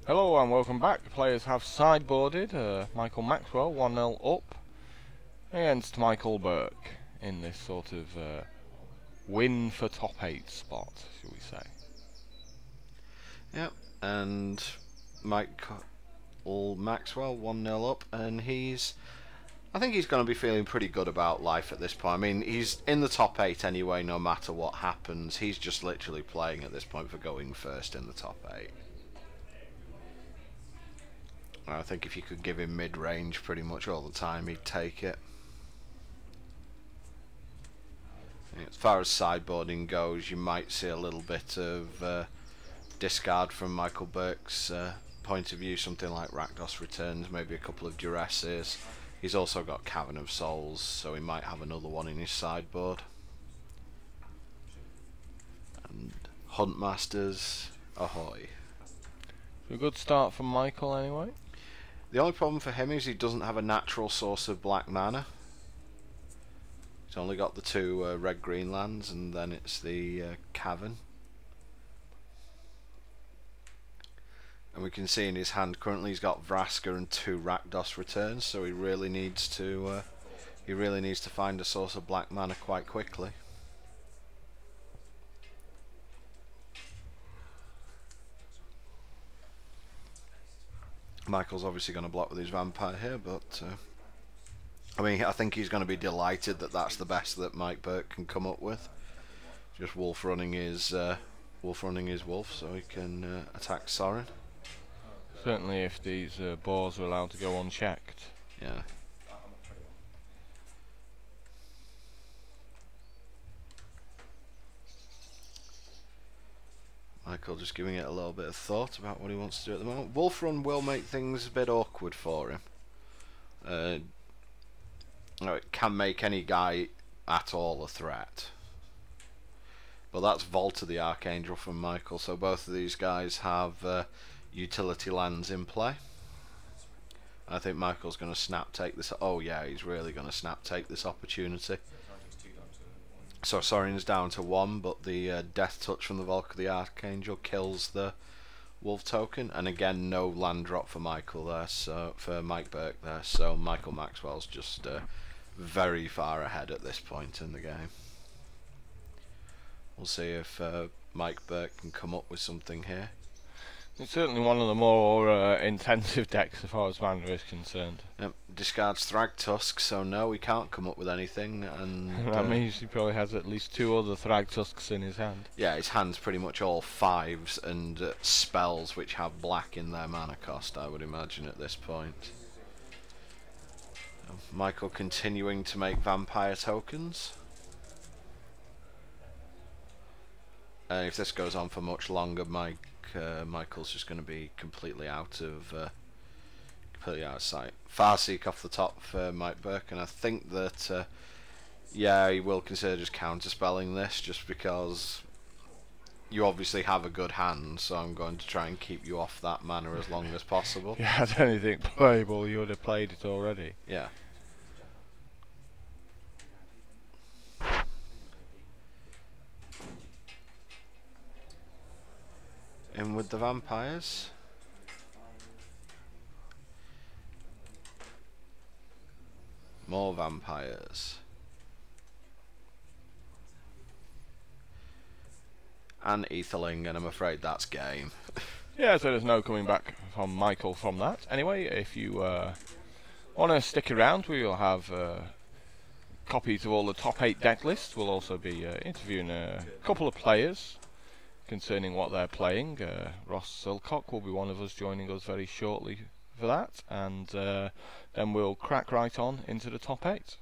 Hello and welcome back. The players have sideboarded Michael Maxwell 1-0 up against Michael Burke in this sort of win for top 8 spot, shall we say. Yep, and Michael Maxwell 1-0 up, and I think he's going to be feeling pretty good about life at this point. I mean, he's in the top 8 anyway, no matter what happens. He's just literally playing at this point for going first in the top 8. I think if you could give him mid-range pretty much all the time, he'd take it. As far as sideboarding goes, you might see a little bit of discard from Michael Burke's point of view, something like Rakdos Returns, maybe a couple of Duresses. He's also got Cavern of Souls, so he might have another one in his sideboard. And Huntmasters, ahoy. So a good start from Michael anyway. The only problem for him is he doesn't have a natural source of black mana. He's only got the 2 red-green lands, and then it's the Cavern. And we can see in his hand currently he's got Vraska and 2 Rakdos Returns, so he really needs to find a source of black mana quite quickly. Michael's obviously going to block with his Vampire here, but I mean, I think he's going to be delighted that that's the best that Mike Burke can come up with. Just wolf running his wolf, so he can attack Sorin. Certainly, if these boars are allowed to go unchecked. Yeah. Michael just giving it a little bit of thought about what he wants to do at the moment. Wolf Run will make things a bit awkward for him. It can make any guy at all a threat. But that's Vault of the Archangel from Michael, so both of these guys have utility lands in play. I think Michael's going to snap take this. Oh yeah, he's really going to snap take this opportunity. So Sorin's down to 1, but the Death Touch from the Vault of the Archangel kills the Wolf token, and again no land drop for Michael there, so for Mike Burke there. So Michael Maxwell's just very far ahead at this point in the game. We'll see if Mike Burke can come up with something here. It's certainly one of the more intensive decks as far as mana is concerned. Discards Thragtusk, so no, he can't come up with anything, and that means he probably has at least 2 other Thragtusks in his hand. Yeah, his hand's pretty much all 5s and spells which have black in their mana cost, I would imagine at this point. Michael continuing to make vampire tokens. If this goes on for much longer, Michael's just going to be completely out of sight. Farseek off the top for Mike Burke, and I think that yeah, he will consider just counterspelling this, just because you obviously have a good hand, so I'm going to try and keep you off that mana as long as possible. If you had anything playable, you would have played it already. Yeah. In with the vampires. More vampires. And Aetherling, and I'm afraid that's game. Yeah, so there's no coming back from Michael from that. Anyway, if you want to stick around, we will have copies of all the top 8 deck lists. We'll also be interviewing a couple of players concerning what they're playing. Ross Silcock will be one of us, joining us very shortly for that, and then we'll crack right on into the top 8.